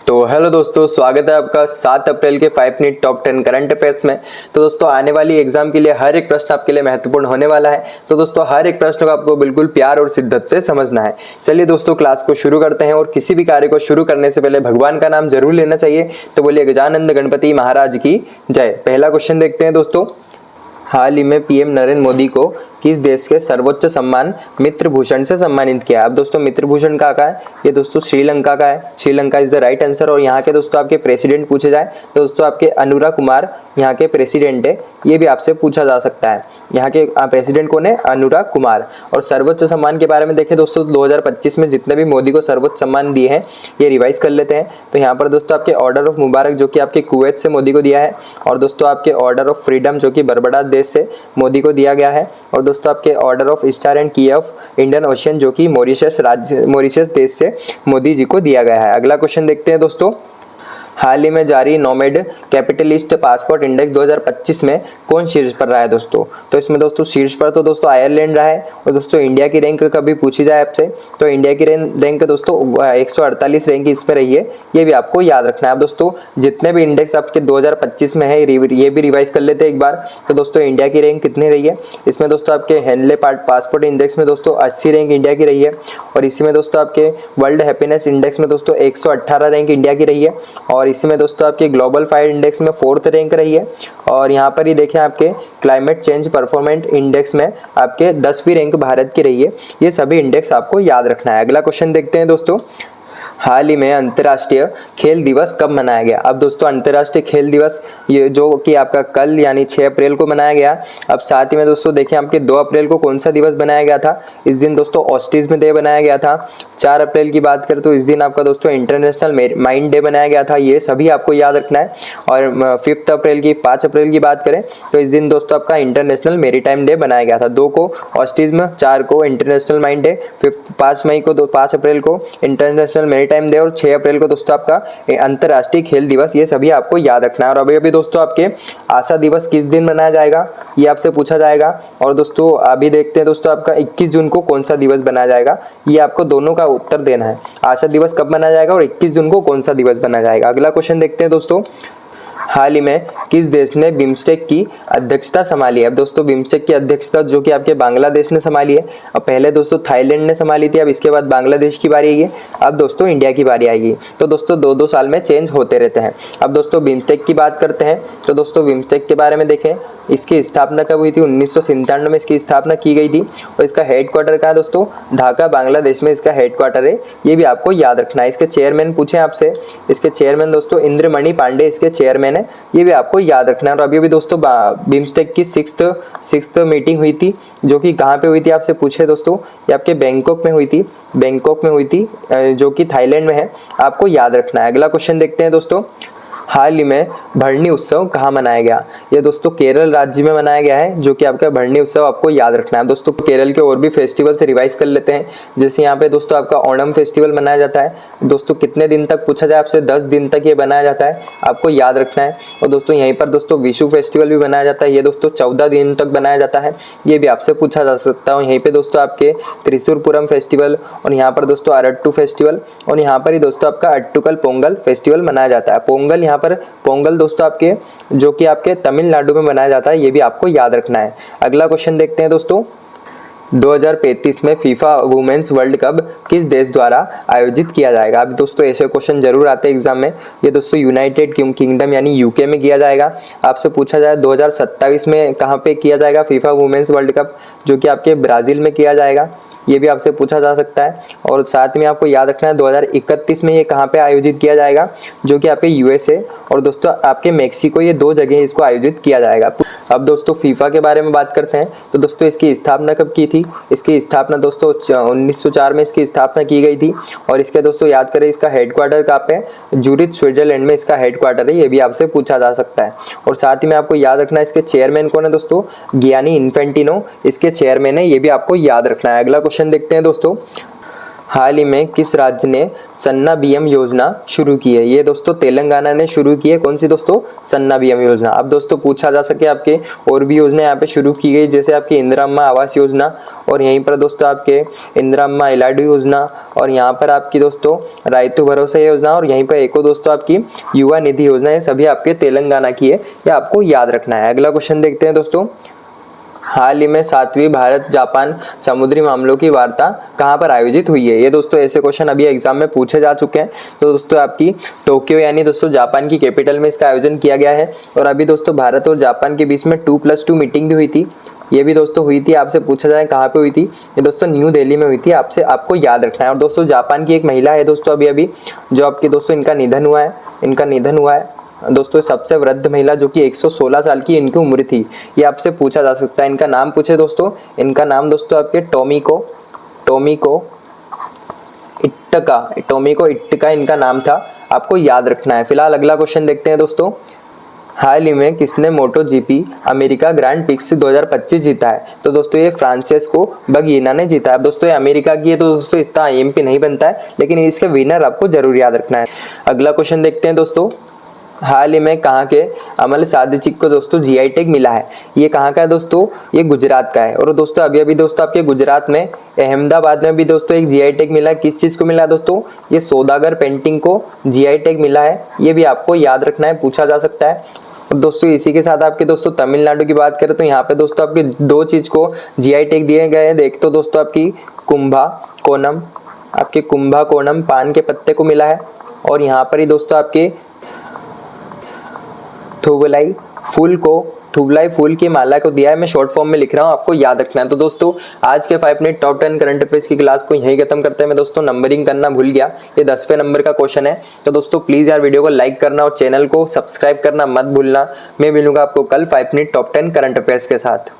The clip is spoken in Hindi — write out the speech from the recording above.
तो हेलो दोस्तों, स्वागत है आपका 7 अप्रैल के 5 मिनट टॉप 10 करंट अफेयर्स में। तो दोस्तों, आने वाली एग्जाम के लिए हर एक प्रश्न आपके लिए महत्वपूर्ण होने वाला है। तो दोस्तों, हर एक प्रश्न को आपको बिल्कुल प्यार और शिद्दत से समझना है। चलिए दोस्तों, क्लास को शुरू करते हैं। और किसी भी कार्य को शुरू करने से पहले भगवान का नाम जरूर लेना चाहिए। तो बोलिए गजानंद गणपति महाराज की जय। पहला क्वेश्चन देखते हैं दोस्तों। हाल ही में पीएम नरेंद्र मोदी को किस देश के सर्वोच्च सम्मान मित्र भूषण से सम्मानित किया? अब दोस्तों, मित्र भूषण का है ये दोस्तों श्रीलंका का है। Sri Lanka is the right answer. और यहाँ के दोस्तों आपके प्रेसिडेंट पूछे जाए तो दोस्तों आपके अनुरा कुमार यहाँ के प्रेसिडेंट है। ये भी आपसे पूछा जा सकता है। यहाँ के प्रेसिडेंट कौन है? अनुरा कुमार। और सर्वोच्च सम्मान के बारे में देखें दोस्तों, 2025 में जितने भी मोदी को सर्वोच्च सम्मान दिए हैं ये रिवाइज कर लेते हैं। तो यहाँ पर दोस्तों आपके ऑर्डर ऑफ मुबारक जो कि आपके कुवैत से मोदी को दिया है। और दोस्तों आपके ऑर्डर ऑफ फ्रीडम जो कि बरबड़ा देश से मोदी को दिया गया है। और दोस्तों आपके ऑर्डर ऑफ स्टार एंड की ऑफ इंडियन ओशियन जो कि मॉरिशस देश से मोदी जी को दिया गया है। अगला क्वेश्चन देखते हैं दोस्तों। हाल ही में जारी नोमैड कैपिटलिस्ट पासपोर्ट इंडेक्स 2025 में कौन शीर्ष पर रहा है दोस्तों? तो इसमें दोस्तों शीर्ष पर तो दोस्तों आयरलैंड रहा है। और दोस्तों इंडिया की रैंक कभी पूछी जाए आपसे तो इंडिया की रैंक दोस्तों 148 रैंक इसमें रही है। ये भी आपको याद रखना है। अब दोस्तों जितने भी इंडेक्स आपके 2025 में है ये भी रिवाइज कर लेते हैं एक बार। तो दोस्तों इंडिया की रैंक कितनी रही है? इसमें दोस्तों आपके हेनले पासपोर्ट इंडेक्स में दोस्तों 80 रैंक इंडिया की रही है। और इसी में दोस्तों आपके वर्ल्ड हैप्पीनेस इंडेक्स में दोस्तों 118 रैंक इंडिया की रही है। और इसमें दोस्तों आपके ग्लोबल फायर इंडेक्स में 4th रैंक रही है। और यहाँ पर ही देखें आपके क्लाइमेट चेंज परफॉर्मेंस इंडेक्स में आपके 10वीं रैंक भारत की रही है। ये सभी इंडेक्स आपको याद रखना है। अगला क्वेश्चन देखते हैं दोस्तों। हाल ही में अंतर्राष्ट्रीय खेल दिवस कब मनाया गया? अब दोस्तों अंतर्राष्ट्रीय खेल दिवस ये जो कि आपका कल यानी 6 अप्रैल को मनाया गया। अब साथ ही में दोस्तों देखें आपके 2 अप्रैल को कौन सा दिवस बनाया गया था? इस दिन दोस्तों ऑस्टिज्म डे बनाया गया था। 4 अप्रैल की बात करें तो इस दिन आपका दोस्तों इंटरनेशनल माइंड डे बनाया गया था। ये सभी आपको याद रखना है। और 5 अप्रैल की बात करें तो इस दिन दोस्तों आपका इंटरनेशनल मेरीटाइम डे बनाया गया था। 2 को ऑस्टिज्म, 4 को इंटरनेशनल माइंड डे, 5 अप्रैल को इंटरनेशनल टाइम डे और 6 अप्रैल को दोस्तों आपका अंतर्राष्ट्रीय खेल दिवस। ये सभी आपको याद रखना है। और अभी दोस्तों आपके आशा दिवस किस दिन मनाया जाएगा ये आपसे पूछा जाएगा। और दोस्तों अभी देखते हैं दोस्तों आपका 21 जून को कौन सा दिवस बनाया जाएगा। ये आपको दोनों का उत्तर देना है। आशा दिवस कब मनाया जाएगा और 21 जून को कौन सा दिवस बनाया जाएगा। अगला क्वेश्चन देखते हैं दोस्तों। हाल ही में किस देश ने बिम्स्टेक की अध्यक्षता संभाली है? अब दोस्तों बिम्स्टेक की अध्यक्षता जो कि आपके बांग्लादेश ने संभाली है। अब पहले दोस्तों थाईलैंड ने संभाली थी। अब इसके बाद बांग्लादेश की बारी आएगी। अब दोस्तों इंडिया की बारी आएगी। तो दोस्तों 2-2 साल में चेंज होते रहते हैं। अब दोस्तों बिम्स्टेक की बात करते हैं तो दोस्तों बिम्स्टेक के बारे में देखें। इसकी स्थापना कब हुई थी? 1997 में इसकी स्थापना की गई थी। और इसका हेडक्वार्टर कहाँ है दोस्तों? ढाका बांग्लादेश में इसका हेडक्वार्टर है। ये भी आपको याद रखना है। इसके चेयरमैन पूछे आपसे, इसके चेयरमैन दोस्तों इंद्रमणि पांडे इसके चेयरमैन है। ये भी आपको याद रखना है। और अभी दोस्तों बिम्स्टेक की 6th मीटिंग हुई थी जो कि कहाँ पे हुई थी आपसे पूछे दोस्तों? ये आपके बैंकॉक में हुई थी। जो कि थाईलैंड में है। आपको याद रखना है। अगला क्वेश्चन देखते हैं दोस्तों। हाल ही में भरनी उत्सव कहाँ मनाया गया? ये दोस्तों केरल राज्य में मनाया गया है। जो कि आपका भरनी उत्सव आपको याद रखना है। दोस्तों केरल के और भी फेस्टिवल से रिवाइज कर लेते हैं। जैसे यहाँ पे दोस्तों आपका ओणम फेस्टिवल मनाया जाता है। दोस्तों कितने दिन तक पूछा जाए आपसे? 10 दिन तक ये बनाया जाता है। आपको याद रखना है। और दोस्तों यहीं पर दोस्तों विशु फेस्टिवल भी बनाया जाता है। ये दोस्तों 14 दिन तक बनाया जाता है। ये भी आपसे पूछा जा सकता है। यहीं पे दोस्तों आपके त्रिशूरपुरम फेस्टिवल और यहाँ पर दोस्तों अरट्टू फेस्टिवल और यहाँ पर ही दोस्तों आपका अट्टुकल पोंगल फेस्टिवल मनाया जाता है। पोंगल दोस्तों आपके जो कि आपके तमिलनाडु में मनाया जाता है। ये भी आपको याद रखना है। अगला क्वेश्चन देखते हैं दोस्तों। 2035 में फीफा वुमेन्स वर्ल्ड कप किस देश द्वारा आयोजित किया जाएगा? अब दोस्तों ऐसे क्वेश्चन जरूर आते हैं एग्जाम में। ये दोस्तों यूनाइटेड किंगडम यानी यूके में किया जाएगा। आपसे पूछा जाए 2027 में कहाँ पे किया जाएगा फीफा वुमेन्स वर्ल्ड कप? जो कि आपके ब्राजील में किया जाएगा। ये भी आपसे पूछा जा सकता है। और साथ में आपको याद रखना है 2031 में ये कहाँ पे आयोजित किया जाएगा? जो कि आपके यूएसए और दोस्तों आपके मेक्सिको, ये 2 जगह इसको आयोजित किया जाएगा। अब दोस्तों फीफा के बारे में बात करते हैं तो दोस्तों इसकी स्थापना कब की थी? इसकी स्थापना दोस्तों 1904 में इसकी स्थापना की गई थी। और इसके दोस्तों याद करें इसका हेडक्वार्टर कहाँ पे? ज्यूरिच स्विट्जरलैंड में इसका हेडक्वार्टर है। ये भी आपसे पूछा जा सकता है। और साथ ही में आपको याद रखना है इसके चेयरमैन कौन है दोस्तों? गियानी इन्फेंटिनो इसके चेयरमैन है। ये भी आपको याद रखना है। अगला क्वेश्चन देखते हैं दोस्तों। हाल ही में किस राज्य ने सन्ना बीएम योजना शुरू की है? ये दोस्तों तेलंगाना ने शुरू की है। कौन सी दोस्तों? सन्ना बीएम योजना। अब दोस्तों पूछा जा सके आपके और भी योजना यहाँ पे शुरू की गई, जैसे आपकी इंदिरा अम्मा आवास योजना, और यहीं पर दोस्तों आपके इंदिरा अम्मा इलाडू योजना, और यहाँ पर आपकी दोस्तों रायतु भरोसा योजना, और यहीं पर एक और दोस्तों आपकी युवा निधि योजना। ये सभी आपके तेलंगाना की है, ये आपको याद रखना है। अगला क्वेश्चन देखते हैं दोस्तों। हाल ही में 7वीं भारत जापान समुद्री मामलों की वार्ता कहाँ पर आयोजित हुई है? ये दोस्तों ऐसे क्वेश्चन अभी एग्जाम में पूछे जा चुके हैं। तो दोस्तों आपकी टोक्यो यानी दोस्तों जापान की कैपिटल में इसका आयोजन किया गया है। और अभी दोस्तों भारत और जापान के बीच में 2+2 मीटिंग भी हुई थी। ये भी दोस्तों हुई थी। आपसे पूछा जाए कहाँ पे हुई थी? ये दोस्तों न्यू दिल्ली में हुई थी। आपको याद रखना है। और दोस्तों जापान की एक महिला है दोस्तों अभी जो आपकी दोस्तों इनका निधन हुआ है दोस्तों, सबसे वृद्ध महिला जो कि 116 साल की इनकी उम्र थी। ये आपसे पूछा जा सकता है। इनका नाम पूछे दोस्तों, इनका नाम दोस्तों आपके टोमिको इट्टका इनका नाम था। आपको याद रखना है। फिलहाल अगला क्वेश्चन देखते हैं दोस्तों। हाल ही में किसने मोटो जीपी अमेरिका ग्रैंड पिक्स 2025 जीता है? तो दोस्तों ये फ्रांसिस्को बगीना ने जीता है। अब दोस्तों ये अमेरिका की है तो दोस्तों इतना आईएमपी नहीं बनता है, लेकिन इसके विनर आपको जरूर याद रखना है। अगला क्वेश्चन देखते हैं दोस्तों। हाल ही में कहाँ के अमल सादिक को दोस्तों जीआई टैग मिला है? ये कहाँ का है दोस्तों? ये गुजरात का है। और दोस्तों अभी दोस्तों आपके गुजरात में अहमदाबाद में भी दोस्तों एक जीआई टैग मिला है। किस चीज़ को मिला है दोस्तों? ये सौदागर पेंटिंग को जीआई टैग मिला है। ये भी आपको याद रखना है, पूछा जा सकता है। और दोस्तों इसी के साथ आपके दोस्तों तमिलनाडु की बात करें तो यहाँ पे दोस्तों आपके 2 चीज़ को जीआई टैग दिए गए हैं। देख तो दोस्तों आपकी कुंभा कोणम पान के पत्ते को मिला है। और यहाँ पर ही दोस्तों आपके थुवलाई फूल की माला को दिया है। मैं शॉर्ट फॉर्म में लिख रहा हूँ, आपको याद रखना है। तो दोस्तों आज के 5 मिनट टॉप 10 करंट अफेयर्स की क्लास को यहीं खत्म करते हैं। मैं दोस्तों नंबरिंग करना भूल गया, ये 10वें नंबर का क्वेश्चन है। तो दोस्तों प्लीज यार वीडियो को लाइक करना और चैनल को सब्सक्राइब करना मत भूलना। मैं मिलूंगा आपको कल 5 मिनट टॉप 10 करंट अफेयर्स के साथ।